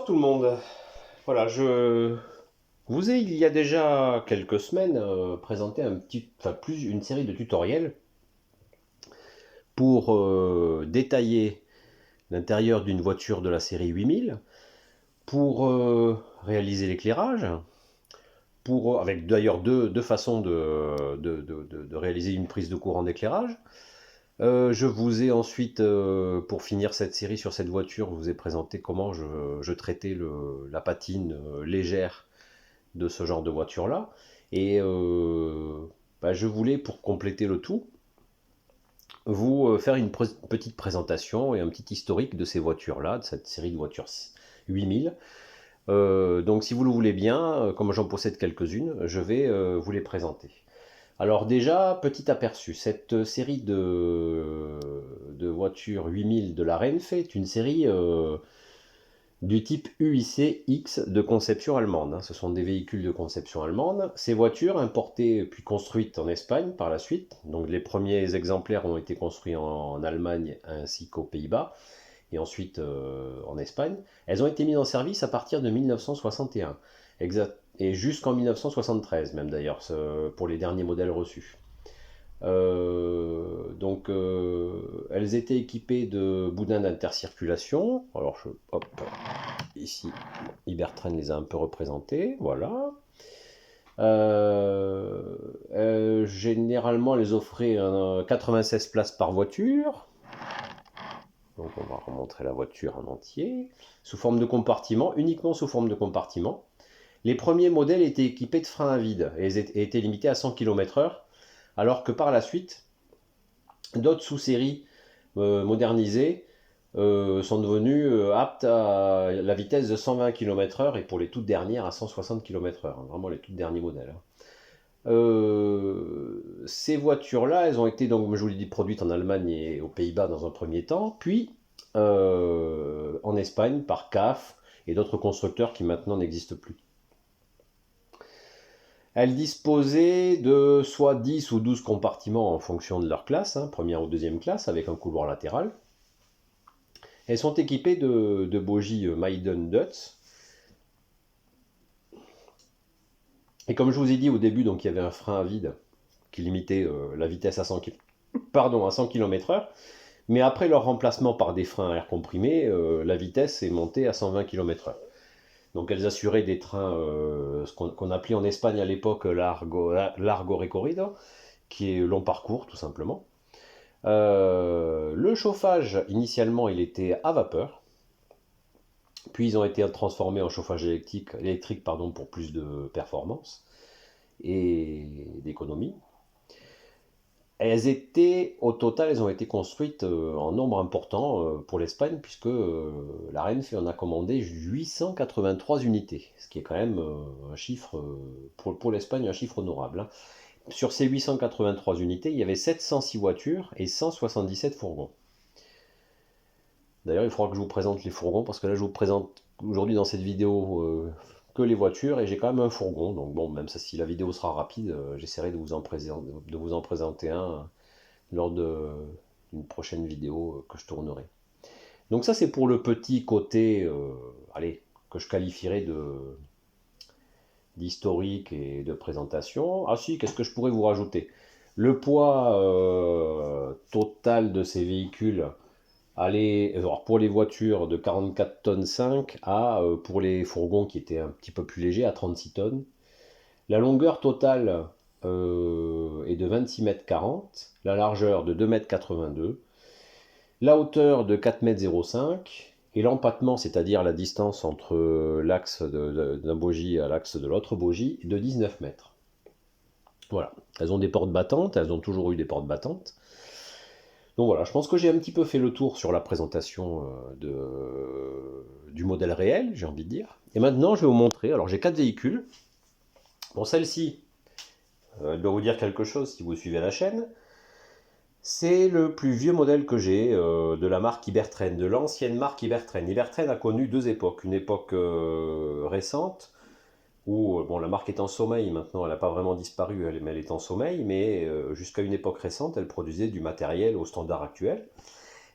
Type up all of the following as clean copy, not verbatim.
Bonsoir tout le monde. Voilà, je vous ai il y a déjà quelques semaines présenté une série de tutoriels pour détailler l'intérieur d'une voiture de la série 8000, pour réaliser l'éclairage, avec d'ailleurs deux façons de réaliser une prise de courant d'éclairage. Je vous ai ensuite, pour finir cette série sur cette voiture, je vous ai présenté comment je traitais la patine légère de ce genre de voiture-là. Et je voulais, pour compléter le tout, vous faire une petite présentation et un petit historique de ces voitures-là, de cette série de voitures 8000. Donc si vous le voulez bien, comme j'en possède quelques-unes, je vais vous les présenter. Alors déjà, petit aperçu, cette série de voitures 8000 de la Renfe est une série du type UIC-X de conception allemande. Ce sont des véhicules de conception allemande. Ces voitures, importées puis construites en Espagne par la suite, donc les premiers exemplaires ont été construits en Allemagne ainsi qu'aux Pays-Bas, et ensuite en Espagne, elles ont été mises en service à partir de 1961. Et jusqu'en 1973 même d'ailleurs, pour les derniers modèles reçus. Elles étaient équipées de boudins d'intercirculation. Alors, hop, ici, Ibertrain les a un peu représentés, voilà. Généralement, elles offraient 96 places par voiture. Donc, on va remontrer la voiture en entier, sous forme de compartiment, uniquement sous forme de compartiment. Les premiers modèles étaient équipés de freins à vide et étaient limités à 100 km/h, alors que par la suite, d'autres sous-séries modernisées sont devenues aptes à la vitesse de 120 km/h et pour les toutes dernières à 160 km/h, vraiment les toutes derniers modèles. Ces voitures-là, elles ont été, donc, comme je vous l'ai dit, produites en Allemagne et aux Pays-Bas dans un premier temps, puis en Espagne par CAF et d'autres constructeurs qui maintenant n'existent plus. Elles disposaient de soit 10 ou 12 compartiments en fonction de leur classe, première ou deuxième classe, avec un couloir latéral. Elles sont équipées de bogies Maiden Dutz. Et comme je vous ai dit au début, donc, il y avait un frein à vide qui limitait la vitesse à 100 km/h. Mais après leur remplacement par des freins à air comprimé, la vitesse est montée à 120 km/h. Donc elles assuraient des trains, ce qu'on appelait en Espagne à l'époque largo recorrido, qui est long parcours tout simplement. Le chauffage, initialement, il était à vapeur. Puis ils ont été transformés en chauffage électrique pour plus de performance et d'économie. Au total, elles ont été construites en nombre important pour l'Espagne, puisque la Renfe en a commandé 883 unités, ce qui est quand même un chiffre, pour l'Espagne, un chiffre honorable. Sur ces 883 unités, il y avait 706 voitures et 177 fourgons. D'ailleurs, il faudra que je vous présente les fourgons, parce que là, je vous présente aujourd'hui dans cette vidéo que les voitures, et j'ai quand même un fourgon. Donc bon, même si la vidéo sera rapide, j'essaierai de vous en présenter un lors d'une prochaine vidéo que je tournerai. Donc ça, c'est pour le petit côté, que je qualifierais d'historique et de présentation. Ah si, qu'est-ce que je pourrais vous rajouter? Le poids total de ces véhicules alors pour les voitures de 44 tonnes 5 pour les fourgons qui étaient un petit peu plus légers, à 36 tonnes. La longueur totale est de 26 mètres 40, la largeur de 2 mètres 82, la hauteur de 4 mètres 05 et l'empattement, c'est-à-dire la distance entre l'axe d'un bogie à l'axe de l'autre bogie, de 19 mètres. Voilà, elles ont des portes battantes, elles ont toujours eu des portes battantes. Donc voilà, je pense que j'ai un petit peu fait le tour sur la présentation du modèle réel, j'ai envie de dire. Et maintenant, je vais vous montrer. Alors, j'ai 4 véhicules. Bon, celle-ci, elle doit vous dire quelque chose si vous suivez la chaîne. C'est le plus vieux modèle que j'ai de la marque Ibertrain, de l'ancienne marque Ibertrain. Ibertrain a connu deux époques. Une époque récente, où la marque est en sommeil maintenant, elle n'a pas vraiment disparu, mais elle est en sommeil, mais jusqu'à une époque récente, elle produisait du matériel au standard actuel.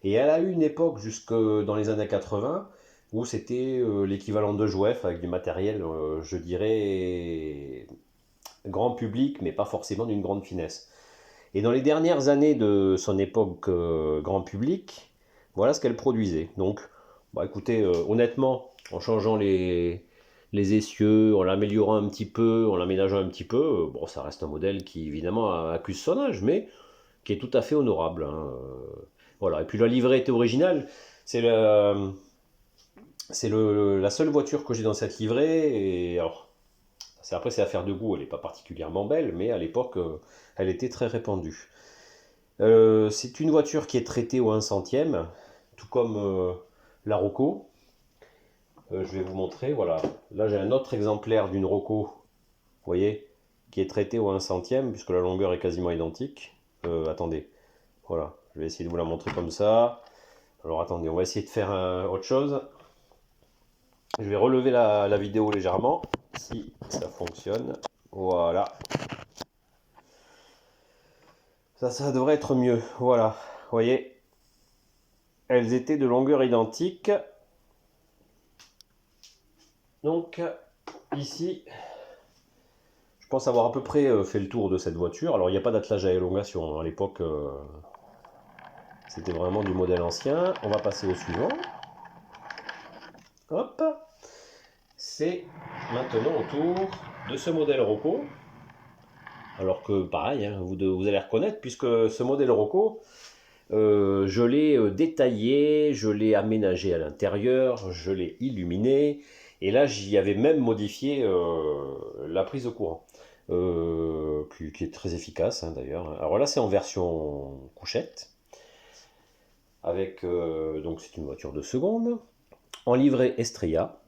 Et elle a eu une époque jusque dans les années 80 où c'était l'équivalent de Jouef avec du matériel, je dirais, grand public, mais pas forcément d'une grande finesse. Et dans les dernières années de son époque grand public, voilà ce qu'elle produisait. Donc, bah, écoutez, honnêtement, en changeant les essieux, en l'améliorant un petit peu, en l'aménageant un petit peu, bon, ça reste un modèle qui évidemment accuse son âge, mais qui est tout à fait honorable, hein. Voilà. Et puis la livrée était originale. C'est la seule voiture que j'ai dans cette livrée. Et alors, après, c'est affaire de goût. Elle n'est pas particulièrement belle, mais à l'époque, elle était très répandue. C'est une voiture qui est traitée au 1 centième, tout comme la Rocco. Je vais vous montrer. Voilà. Là, j'ai un autre exemplaire d'une Rocco, vous voyez, qui est traitée au 1 centième, puisque la longueur est quasiment identique. Attendez. Voilà. Je vais essayer de vous la montrer comme ça. Alors attendez, on va essayer de faire autre chose. Je vais relever la vidéo légèrement, si ça fonctionne. Voilà. Ça devrait être mieux. Voilà. Vous voyez, elles étaient de longueur identique. Donc, ici, je pense avoir à peu près fait le tour de cette voiture. Alors, il n'y a pas d'attelage à élongation, hein. À l'époque, c'était vraiment du modèle ancien. On va passer au suivant. Hop. C'est maintenant au tour de ce modèle Rocco. Alors que pareil, hein, vous allez reconnaître, puisque ce modèle Rocco, je l'ai détaillé, je l'ai aménagé à l'intérieur, je l'ai illuminé, et là j'y avais même modifié la prise de courant, qui est très efficace, hein, d'ailleurs. Alors là c'est en version couchette, avec donc c'est une voiture de seconde, en livrée Estrella.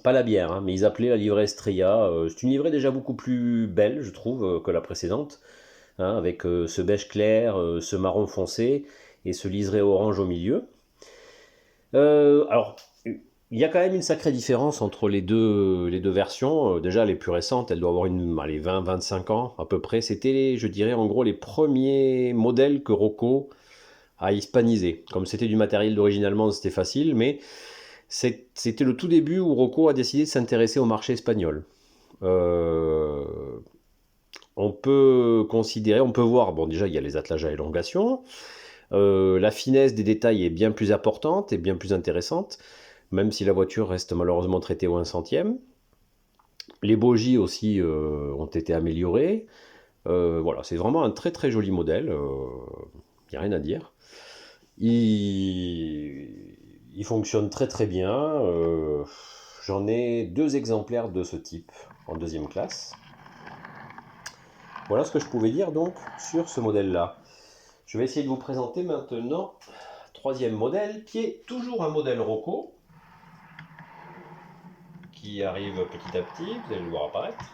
Pas la bière, hein, mais ils appelaient la livrée Estrella. C'est une livrée déjà beaucoup plus belle, je trouve, que la précédente, hein, avec ce beige clair, ce marron foncé et ce liseré orange au milieu. Alors, il y a quand même une sacrée différence entre les deux versions. Déjà, les plus récentes, elles doivent avoir allez, 20-25 ans à peu près. C'était, je dirais, en gros, les premiers modèles que Rocco a hispanisé. Comme c'était du matériel d'origine allemande, c'était facile, mais c'était le tout début où Rocco a décidé de s'intéresser au marché espagnol. Euh, on peut considérer, on peut voir, bon déjà il y a les attelages à élongation, la finesse des détails est bien plus importante et bien plus intéressante, même si la voiture reste malheureusement traitée au 1 centième. Les bogies aussi ont été améliorées. Voilà, c'est vraiment un très très joli modèle, il n'y a rien à dire. Il fonctionne très très bien. J'en ai 2 exemplaires de ce type en deuxième classe. Voilà ce que je pouvais dire donc sur ce modèle-là. Je vais essayer de vous présenter maintenant le troisième modèle, qui est toujours un modèle Rocco, qui arrive petit à petit, vous allez le voir apparaître.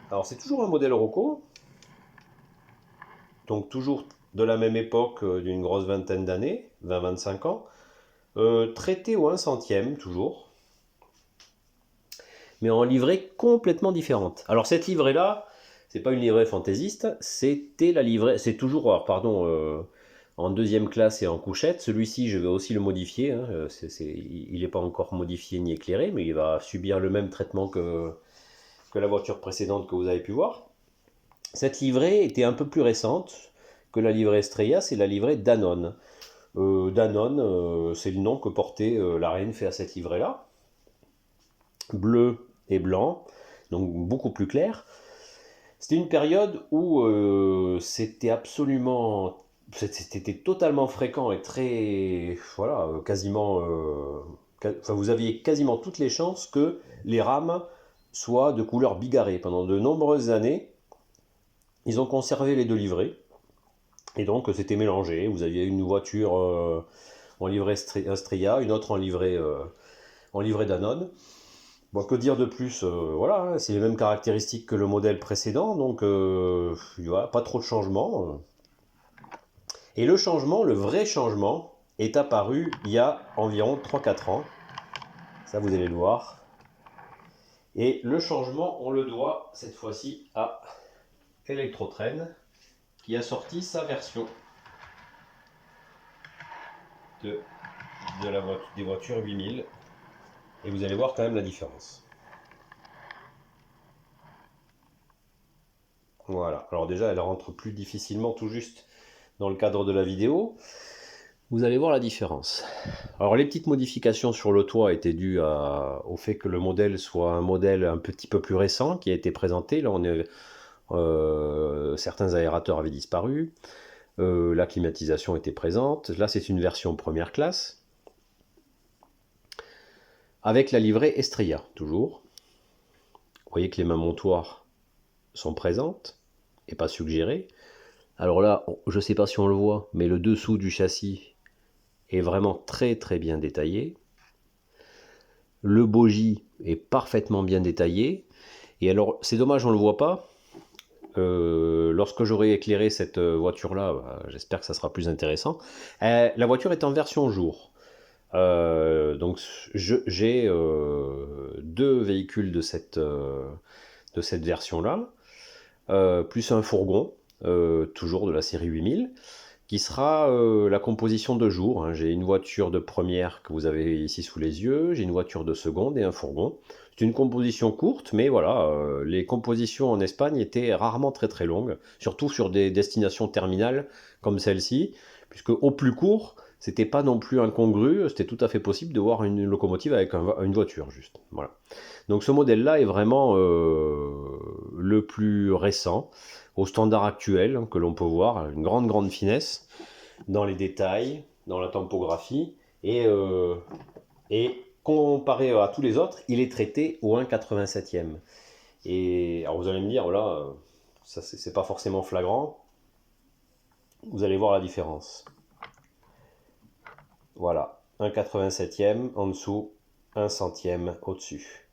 Alors c'est toujours un modèle Rocco, donc toujours de la même époque, d'une grosse vingtaine d'années, 20-25 ans, traité au 1 centième toujours, mais en livrée complètement différente. Alors cette livrée-là, c'est pas une livrée fantaisiste, c'était la livrée, c'est toujours, alors, pardon, en deuxième classe et en couchette. Celui-ci, je vais aussi le modifier, hein. Il n'est pas encore modifié ni éclairé, mais il va subir le même traitement que la voiture précédente que vous avez pu voir. Cette livrée était un peu plus récente que la livrée Estrella, c'est la livrée Danone. Danone, c'est le nom que portait la Renfe à cette livrée-là. Bleu et blanc, donc beaucoup plus clair. C'était une période où c'était totalement fréquent et très, voilà, quasiment, enfin, vous aviez quasiment toutes les chances que les rames soient de couleur bigarrée. Pendant de nombreuses années, ils ont conservé les deux livrées, et donc c'était mélangé. Vous aviez une voiture en livrée Estrella, une autre en livrée Danone. Bon, que dire de plus, voilà, hein, c'est les mêmes caractéristiques que le modèle précédent, donc il n'y a pas trop de changement. Et le changement, le vrai changement, est apparu il y a environ 3-4 ans. Ça, vous allez le voir. Et le changement, on le doit cette fois-ci à Electrotrain, qui a sorti sa version de des voitures 8000 et vous allez voir quand même la différence. Voilà, alors déjà elle rentre plus difficilement tout juste dans le cadre de la vidéo. Vous allez voir la différence. Alors les petites modifications sur le toit étaient dues au fait que le modèle soit un modèle un petit peu plus récent qui a été présenté. Là certains aérateurs avaient disparu, la climatisation était présente. Là c'est une version première classe avec la livrée Estrella toujours. Vous voyez que les mains montoirs sont présentes et pas suggérées. Alors là, je ne sais pas si on le voit, mais le dessous du châssis est vraiment très très bien détaillé. Le bogie est parfaitement bien détaillé. Et alors, c'est dommage, on ne le voit pas. Lorsque j'aurai éclairé cette voiture-là, j'espère que ça sera plus intéressant. La voiture est en version jour. Donc j'ai deux véhicules de cette version-là, plus un fourgon, toujours de la série 8000, qui sera la composition de jour. Hein. J'ai une voiture de première que vous avez ici sous les yeux, j'ai une voiture de seconde et un fourgon. C'est une composition courte, mais voilà, les compositions en Espagne étaient rarement très très longues, surtout sur des destinations terminales comme celle-ci, puisque au plus court, c'était pas non plus incongru, c'était tout à fait possible de voir une locomotive avec une voiture juste. Voilà. Donc ce modèle-là est vraiment le plus récent, au standard actuel, hein, que l'on peut voir, une grande finesse dans les détails, dans la topographie, et comparé à tous les autres, il est traité au 1,87e. Et alors vous allez me dire, voilà, ça c'est pas forcément flagrant, vous allez voir la différence. Voilà, 1,87e en dessous, 1 centième au-dessus.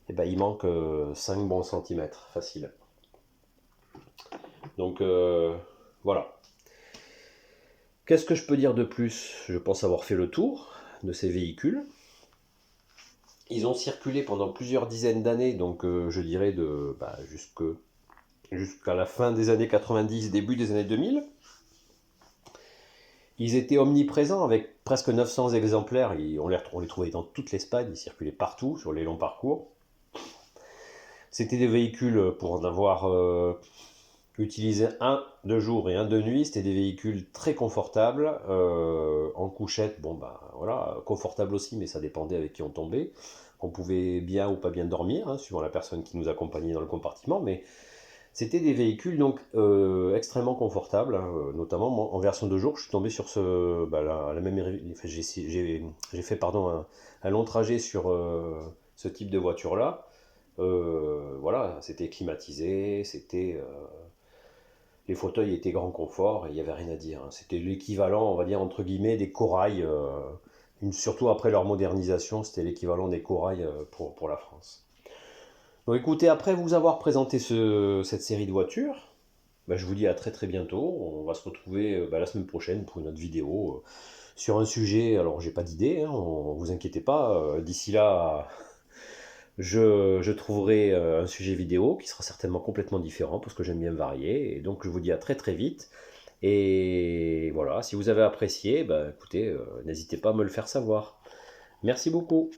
Et ben il manque 5 bons centimètres, facile. Donc voilà. Qu'est-ce que je peux dire de plus? Je pense avoir fait le tour de ces véhicules. Ils ont circulé pendant plusieurs dizaines d'années, donc je dirais jusqu'à la fin des années 90, début des années 2000. Ils étaient omniprésents avec presque 900 exemplaires. On les trouvait dans toute l'Espagne, ils circulaient partout sur les longs parcours. C'était des véhicules, pour en avoir utilisé un de jour et un de nuit, c'était des véhicules très confortables, en couchette, bon bah voilà, confortable aussi, mais ça dépendait avec qui on tombait. On pouvait bien ou pas bien dormir, hein, suivant la personne qui nous accompagnait dans le compartiment, mais c'était des véhicules donc extrêmement confortables, hein, notamment moi, en version de jour, je suis tombé sur la même, j'ai fait un long trajet sur ce type de voiture-là. Voilà, c'était climatisé, les fauteuils étaient grand confort et il n'y avait rien à dire. Hein. C'était l'équivalent, on va dire, entre guillemets, des corails. Surtout après leur modernisation, c'était l'équivalent des corails pour la France. Donc écoutez, après vous avoir présenté cette série de voitures, je vous dis à très très bientôt. On va se retrouver la semaine prochaine pour une autre vidéo sur un sujet. Alors j'ai pas d'idée, hein, vous inquiétez pas. D'ici là, je trouverai un sujet vidéo qui sera certainement complètement différent parce que j'aime bien varier. Et donc je vous dis à très très vite. Et voilà, si vous avez apprécié, écoutez, n'hésitez pas à me le faire savoir. Merci beaucoup.